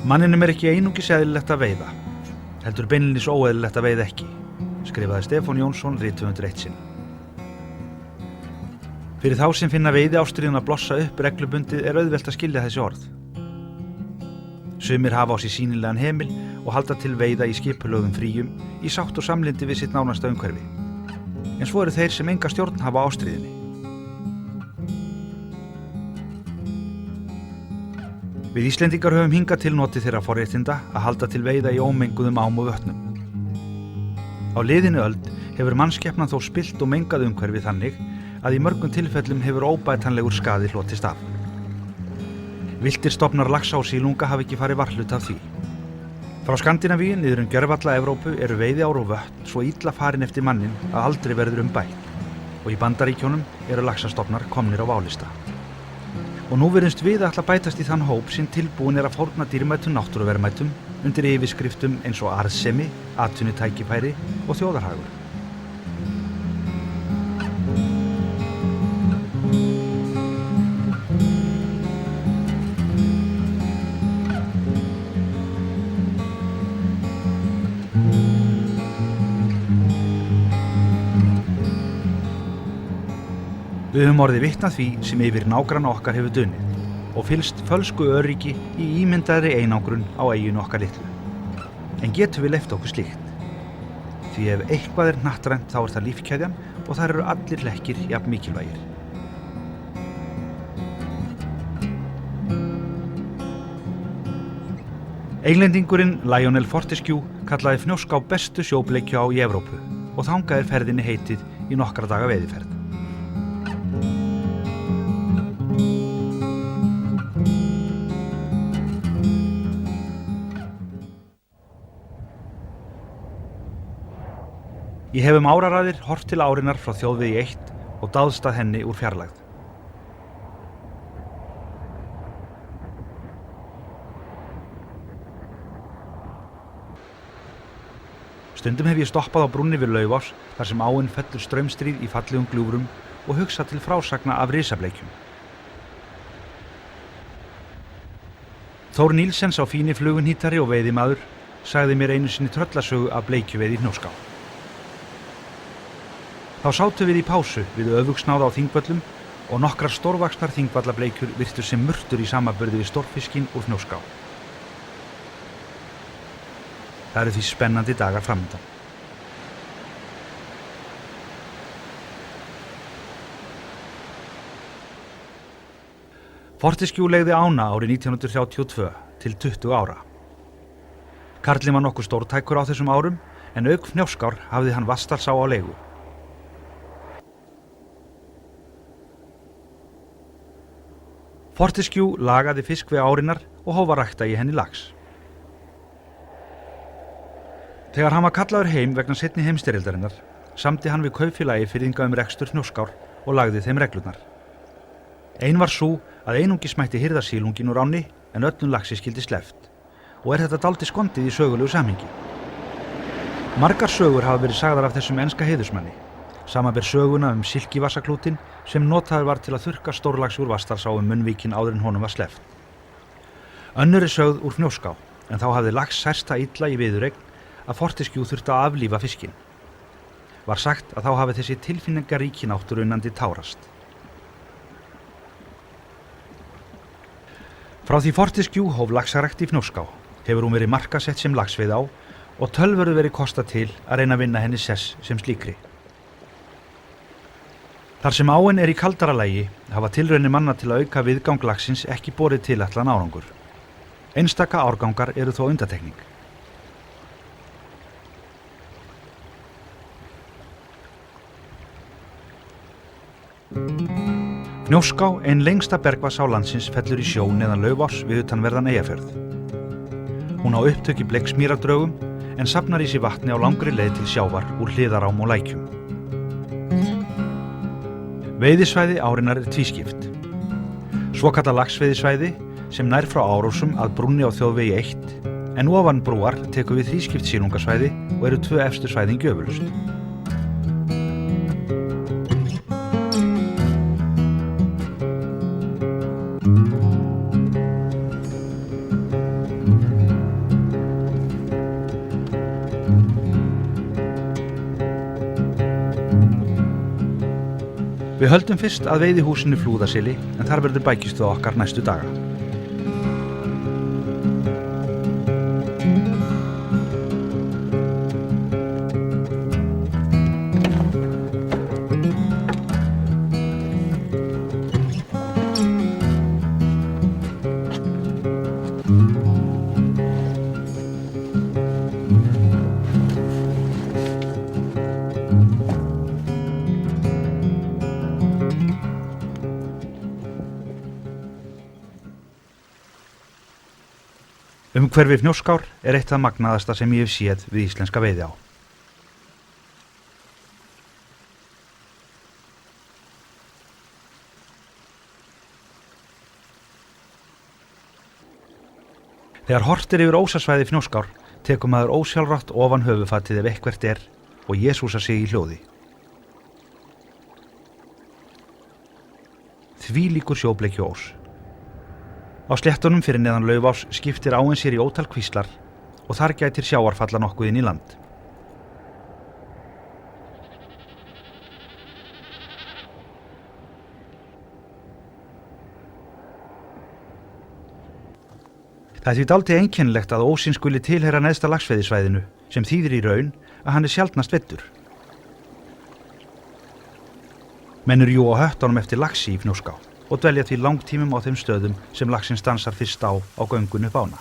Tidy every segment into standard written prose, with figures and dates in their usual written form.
Manninum ekki einungis eðlilegt að veiða, heldur beinlínis óeðlilegt að veiða ekki, skrifaði Stefán Jónsson rithöfundur eitt sinn. Fyrir þá sem finna veiðiástríðuna blossa upp reglubundið auðvelt að skilja þessi orð. Sumir hafa á sig sýnilegan hemil og halda til veiða í skipulögðum fríum í sátt og samlyndi við sitt nánasta umhverfi. En svo eru þeir sem enga stjórn hafa á ástríðunni. Við Íslendingar höfum hingað til notið þeirra forréttinda að halda til veiða í ómenguðum ám og vötnum. Á liðinni öld hefur mannskepnan þó spillt og mengað umhverfi þannig að í mörgum tilfellum hefur óbætanlegur skaði hlotist af. Villtir stofnar laxa og sílunga hafa ekki farið varhlut af því. Frá Skandinavíu niður gjörvalla Evrópu eru veiðiár og vötn svo illa farin eftir mannin að aldrei verður bætt og í Bandaríkjunum eru laxastofnar komnir á válista. Og nú virðumst við ætla að bætast í þann hóp sem tilbúin að fórna dýrmætum náttúruverðmætum undir yfirskriftum eins og arðsemi, atvinnutækifæri og þjóðarhagur. Við höfum orðið vitni að því sem yfir nágranna okkar hefur dunið og fylgst fölsku öryggi í ímyndaðri einangrun á eyjunni okkar litlu. En getum við leyft okkur slíkt? Því ef eitthvað er hnattrænt þá er það lífkeðjan og þar eru allir hlekkir jafn mikilvægir. Englendingurinn Lionel Fortescue kallaði Fnjóská bestu sjóbleikju á í Evrópu og þangað er ferðinni heitið í nokkra daga veiðiferð. Ég hef áraraðir horft til árinnar frá þjóðvegi 1 og dáðst að henni úr fjarlægð. Stundum hef ég stoppað á brúnni við Laufás þar sem áin fellur straumstríð í fallegum gljúfrum og hugsað til frásagna af risableikjum. Þór Nílsen sá fíni flugunhítari og veiðimaður sagði mér einu sinni tröllasögu af bleikjuveiði í Fnjóská. Þá sátum við í pásu við öfugsnáða á Þingvöllum og nokkrar stórvaxnar þingvallableikjur virtu sem murtur í samanburði við stórfiskinn úr Fnjóská. Það eru því spennandi dagar framundan. Fortescue leigði ána árið 1932 til 20 ára. Karlinn var nokkuð stórtækur á þessum árum en auk Fnjóskár hafði hann Vatnsdalsá á leigu. Fortescue lagaði fiskveg árinnar og hóf að rækta í henni lax. Þegar hann var kallaður heim vegna seinni heimsstyrjaldarinnar, samdi hann við kaupfélagi firðinga rekstur Fnjóskár og lagði þeim reglurnar. Ein var sú að einungis mætti hirða sílunginn úr ánni en öllum laxi skyldi sleppt og er þetta dálítið skondið í sögulegu samhengi. Margar sögur hafa verið sagðar af þessum enska heiðursmanni, samanber söguna silkivasaklútinn sem notaður var til að þurrka stórlax úr Vatnsdalsá munnvíkinn áður en honum var sleppt. Önnur er sögð úr Fnjóská, en þá hafði lax særst það illa í viðureign að Fortescue þurfti að aflífa fiskinn. Var sagt að þá hafi þessi tilfinningaríki náttúruunnandi tárast. Frá því Fortescue hóf laxarækt í Fnjóská hefur hún verið markasett sem laxveiðá og tölvörðu verið kostað til að reyna að vinna henni sess sem slíkri. Þar sem áin er í kaldara lagi hafa tilraunir manna til að auka viðgang laxins ekki borið tilætlaðan árangur. Einstaka árgangar eru þó undantekning. Fnjóská, ein lengsta bergvatnsá landsins, fellur í sjó neðan Laufás við utanverðan Eyjafjörð. Hún á upptök í Bleiksmýrardrögum en safnar í sig vatni á langri leið til sjávar úr hliðarám og lækjum. Veiðisvæði árinnar er tvískipt. Svokallað laxveiðisvæði sem nær frá Árósum að brúnni á þjóðvegi 1 en ofan brúar tekur við þrískipt sílungasvæði og eru 2 efstu svæðin gjöfulust. Við höldum fyrst að veiðihúsinu Flúðaseli en þar verður bækistuð okkar næstu daga. Umhverfi Fnjóskár er eitt af magnaðasta sem ég hef séð við íslenska veiðiá. Þegar horft er yfir ósasvæði Fnjóskár tekur maður ósjálfrátt ofan höfuðfatið ef eitthvert er og Jesúsar sig í hljóði. Þvílíkur sjóbleiki ós. Á sléttunum fyrir neðan Laufás skiptir áin sér í ótal kvíslar og þar gætir sjávarfalla nokkuð inn í land. Það er því dálítið einkennilegt að ósinn skuli tilheyra neðsta laxveiðisvæðinu sem þýðir í raun að hann er sjaldnast veiddur. Menn eru jú á höttunum eftir laxi í Fnjóská og dvelja því langtímum á þeim stöðum sem laxinn stansar fyrst á göngunni upp ána.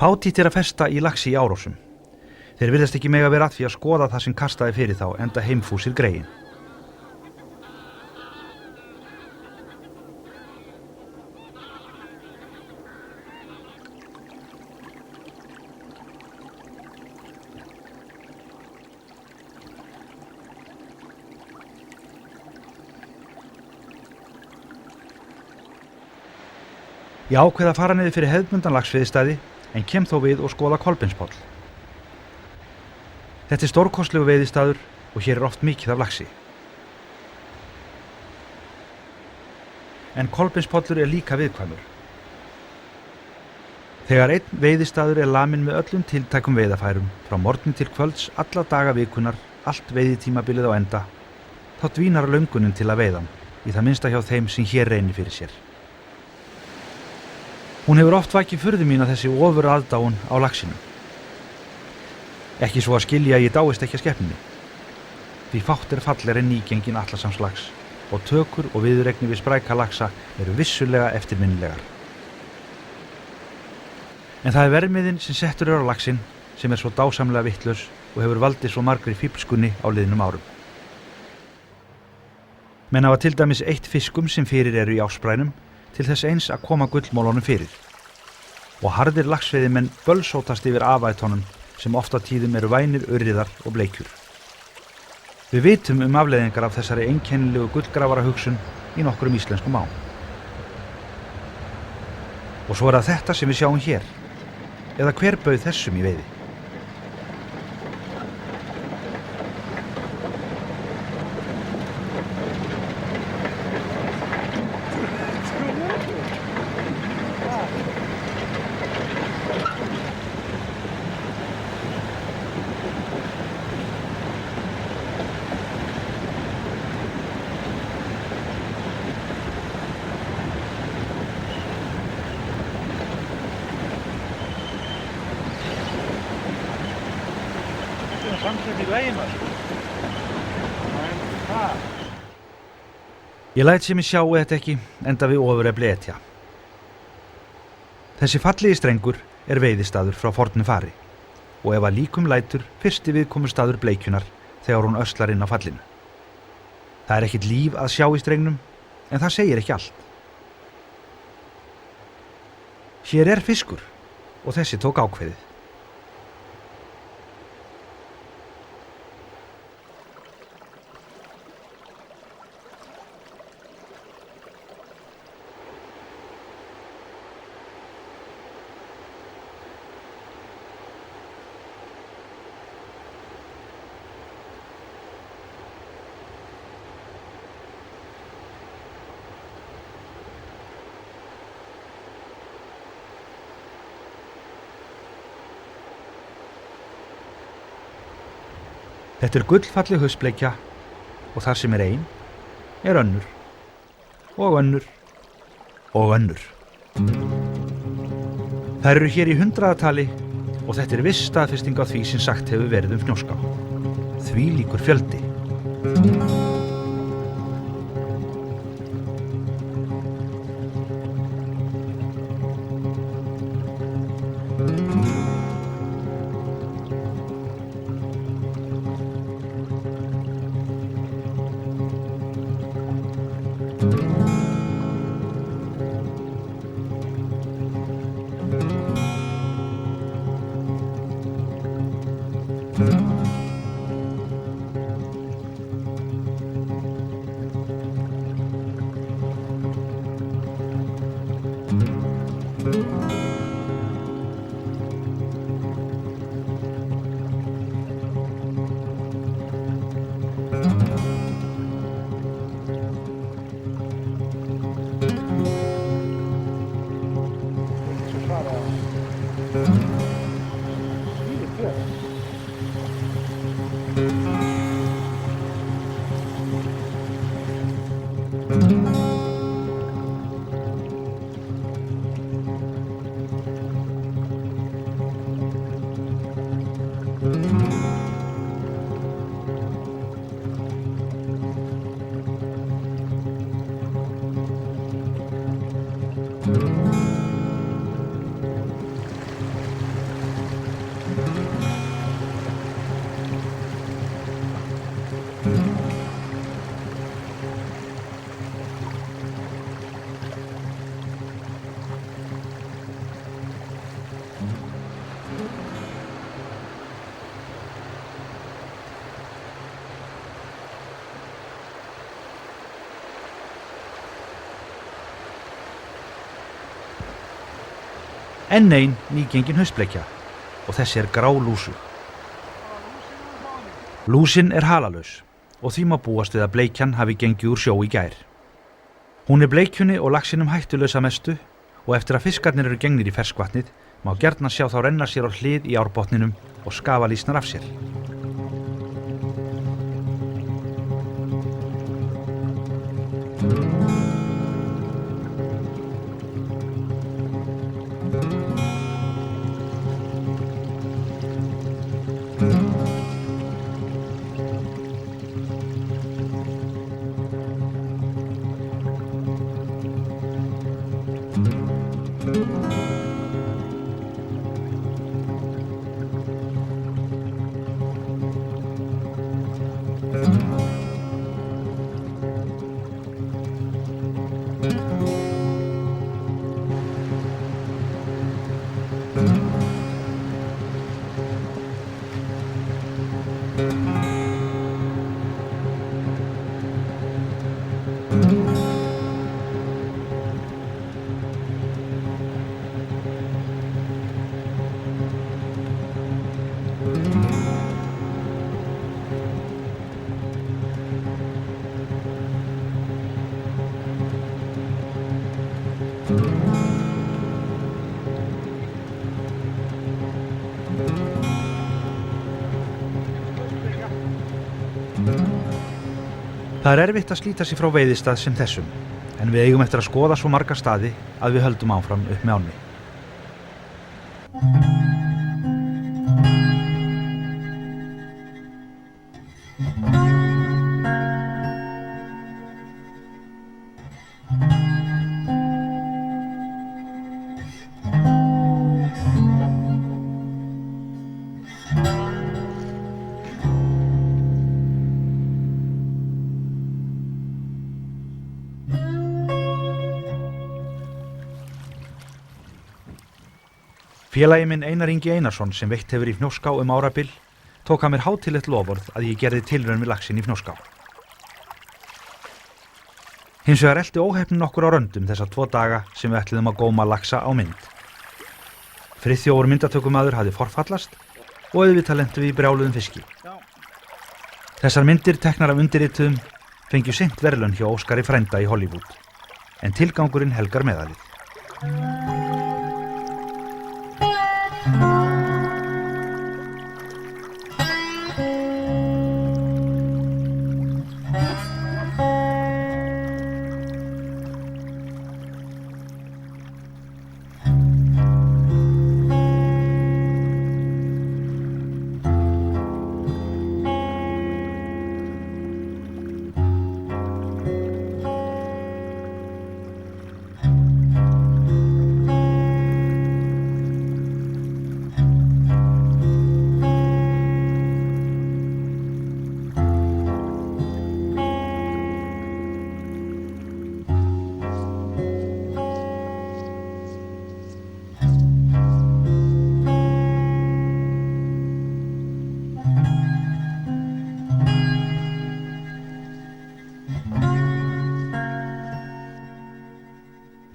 Fátítt er að festa í laxi í Árósum. Þeir virðast ekki mega vera að því að skoða það sem kastaði fyrir þá enda heimfúsir greiinn. Ég ákveð að fara niður fyrir hefðbundan laxveiðistæði en kem þó við og skoða Kolbeinspoll. Þetta er stórkostlegu veiðistæður og hér er oft mikið af laxi. En Kolbeinspollur er líka viðkvæmur. Þegar einn veiðistæður er laminn með öllum tiltækum veiðafærum frá morgni til kvölds alla daga vikunnar, allt veiðitímabilið á enda, þá dvínar löngunin til að veiðan, í það minnsta hjá þeim sem hér reynir fyrir sér. Hún hefur oft vakið furðu mína þessi ofur aðdáun á laxinu. Ekki svo að skilja að ég dáist ekki að skepnunni. Því fátt er fallegri en nýgenginn Atlantshamslax og tökur og viðureigni við spræka laxa eru vissulega eftirminnilegar. En það er vermiðin sem settur á laxinn sem er svo dásamlega vitlaus og hefur valdið svo margri fíflskunni á liðnum árum. Menn hafa til dæmis eytt fiskum sem fyrir eru í ásprænum til þess eins að koma gullmólunum fyrir. Og harðir laxveiðimenn bölsótast yfir afætonum sem oft á tíðum eru vænir, urriðar og bleikjur. Við vitum afleiðingar af þessari einkennilegu gullgrafara hugsun í nokkrum íslenskum ám. Og svo er það þetta sem við sjáum hér. Eða hver bauð þessum í veiði? Ég læt sem ég sjái þetta ekki, enda við ofurefli etja. Þessi fallegi strengur er veiðistaður frá fornu fari og ef að líkum lætur fyrsti viðkomustaður bleikjunar þegar hún öslar inn á fallinu. Það er ekkert líf að sjá í strengnum, en það segir ekki allt. Hér er fiskur og þessi tók ákveðið. Þetta gullfalleg haustbleikja og þar sem ein önnur og önnur og önnur. Þær eru hér í 100-tali og þetta viss staðfesting á því sem sagt hefur verið Fnjóská. Þvílíkur fjöldi. Enn ein nýgengin haustbleikja og þessi grá lúsu. Lúsin halalaus og því má búast við að bleikjan hafi gengið úr sjó í gær. Hún bleikjunni og laxinum hættulaus að mestu og eftir að fiskarnir eru gengnir í ferskvatnið má gjarnan sjá þá renna sér á hlið í árbotninum og skafa lýsnar af sér. Það erfitt að slíta sig frá veiðistað sem þessum, en við eigum eftir að skoða svo marga staði að við höldum áfram upp með ánni. Félagi minn Einar Ingi Einarsson sem veitt hefur í Fnjóská árabil tók að mér hátíðlegt loforð að ég gerði tilraun við laxinn í Fnjóská. Hins vegar elti óheppnin okkur á röndum þessa 2 daga sem við ætluðum að góma laxa á mynd. Friðþjófur myndatökumaður hafði forfallast og auðvitað lentum við í brjáluðum fiski. Þessar myndir teknar af undirrituðum fengju seint verðlaun hjá Óskari frænda í Hollywood, en tilgangurinn helgar meðalið.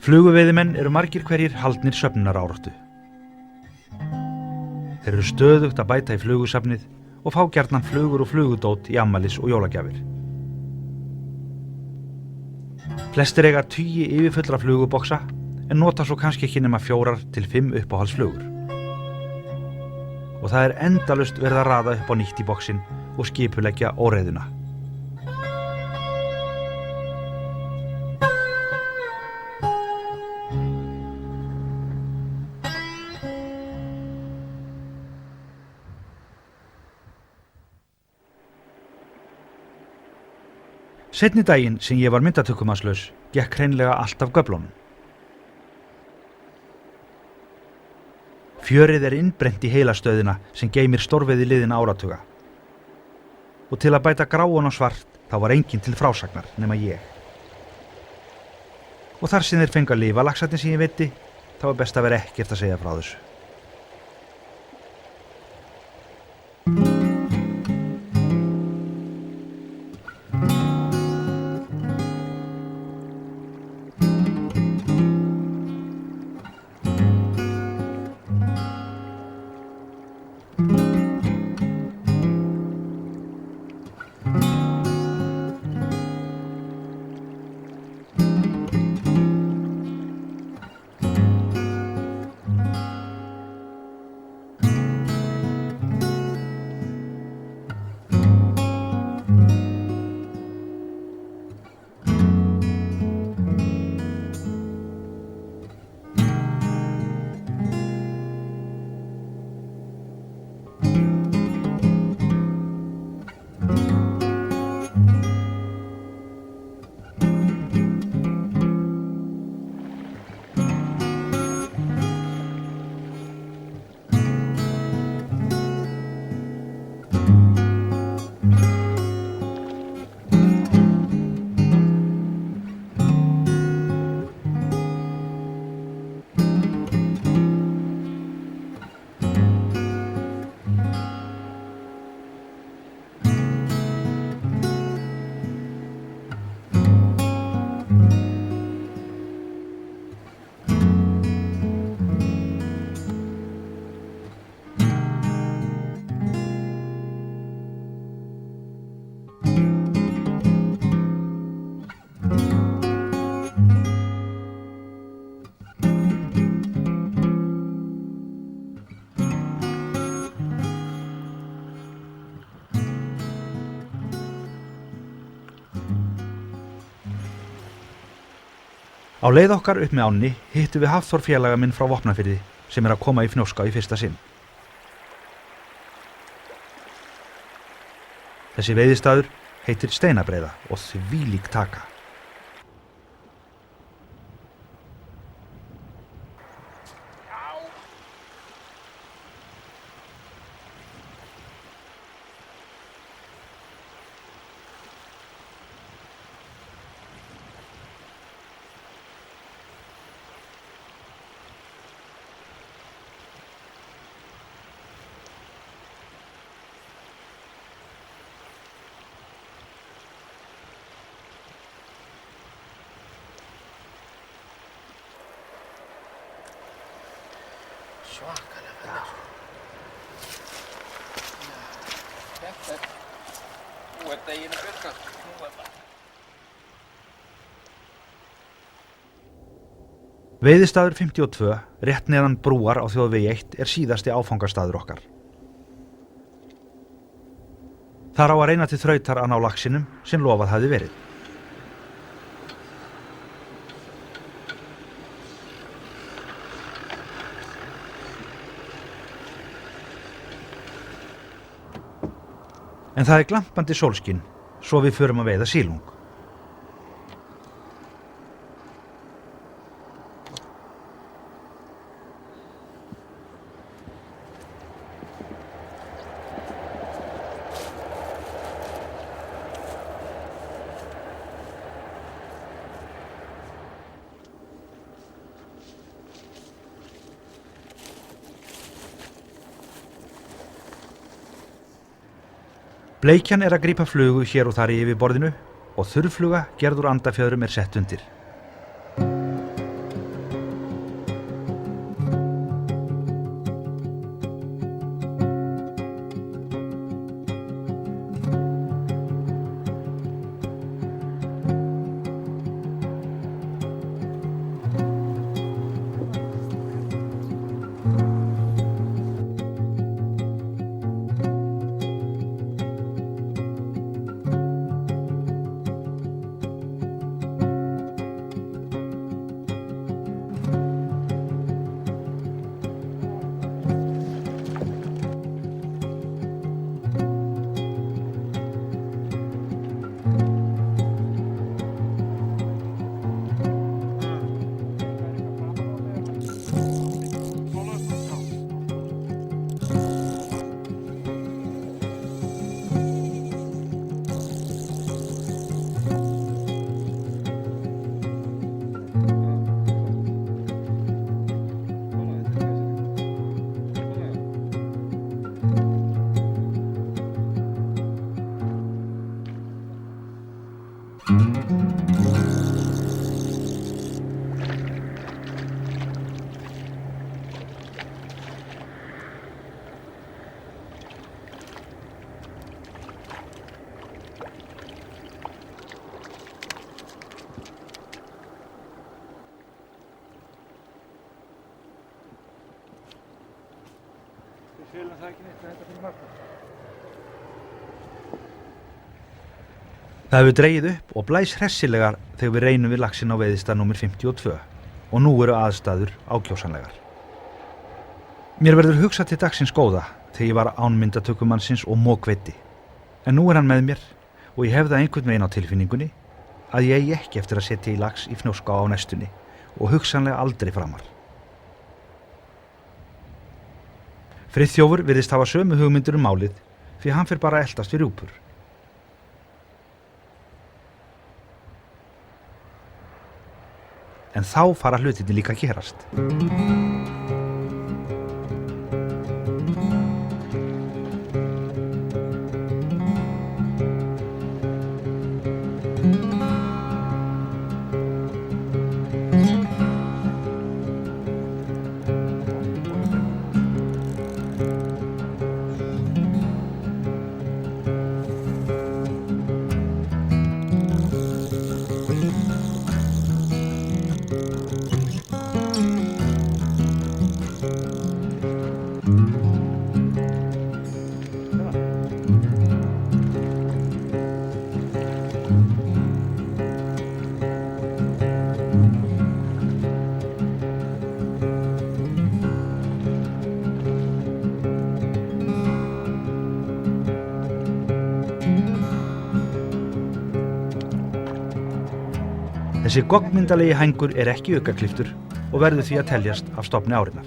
Fluguveiðimenn eru margir hverjir haldnir söfnunaráráttu. Þeir eru stöðugt að bæta í flugusafnið og fá gjarnan flugur og flugudót í afmælis- og jólagjafir. Flestir eiga tugi yfirfullra fluguboksa en nota svo kannski ekki nema 4 til 5 uppáhaldsflugur. Og það er endalaust verið að raða upp á nýtt í boxin og skipuleggja óreiðuna. Seinni daginn sem ég var myndatökumannslaus gekk hreinlega allt af göflunum. Fjörið er innbrent í heilastöðina sem geymir stórveiði liðina áratuga. Og til að bæta gráan og svart þá var enginn til frásagnar nema ég. Og þar sem þeir fengu að lifa laxarnir sem ég veiddi, þá er best að vera ekkert að segja frá þessu. Á leið okkar upp með ánni hittum við Hafþór félaga minn frá Vopnafirði sem er að koma í Fnjóská í fyrsta sinn. Þessi veiðistaður heitir Steinabreiða og þvílík taka. Svakalega vel. Þetta nú er deginu byrkast. Nú er það. Veiðistaður 52, rétt neðan brúar á þjóðvegi 1 er síðasti áfangastaður okkar. Þar á að reyna til þrautar að ná laxinum sem lofað hafði verið. En það er glampandi sólskinn, svo við förum að veiða sílung. Bleikjan er að grípa flugu hér og þar í yfirborðinu og þurrfluga gerð úr andafjöðrum er sett undir. selum það ekki neitt að þetta fyrir margar. Það hefur dregið upp og blæs hressilegar þegar við reynum við laxinn á veiðistað númer 52 og nú eru aðstæður ákjósanlegar. Mér verður hugsað til dagsins góða þegar ég var án myndatökumannsins og mokveiddi. En nú er hann með mér og ég hef það einhvern veginn á tilfinningunni að ég eigi ekki eftir að setja í lax í Fnjóská á næstunni og hugsanlega aldrei framar. Friðþjófur virðist hafa sömu hugmyndir málið því hann fer bara að eltast við rjúpur. En þá fara hlutinni líka að gerast. Þessi goggmyndalegi hængur er ekki aukaklyftur og verður því að teljast af stofni árinnar.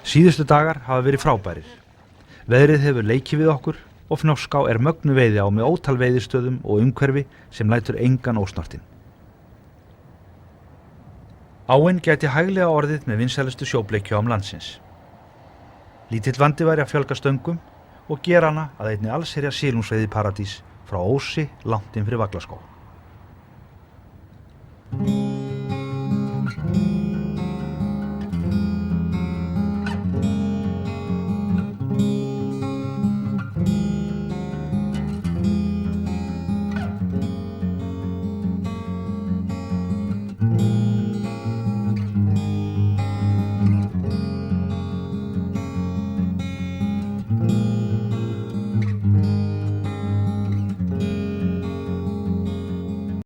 Síðustu dagar hafa verið frábærir. Veðrið hefur leikið við okkur og Fnjóská er mögnu veiði á með ótal veiðistöðum og umhverfi sem lætur engan ósnortinn. Áin gæti hæglega orðið með vinsælustu sjóbleikjuám landsins. Lítill vandi væri að fjölga stöngum og gera hana að einni allsherjar silungsveiðiparadís frá Ósi langt inn fyrir Vaglaskó.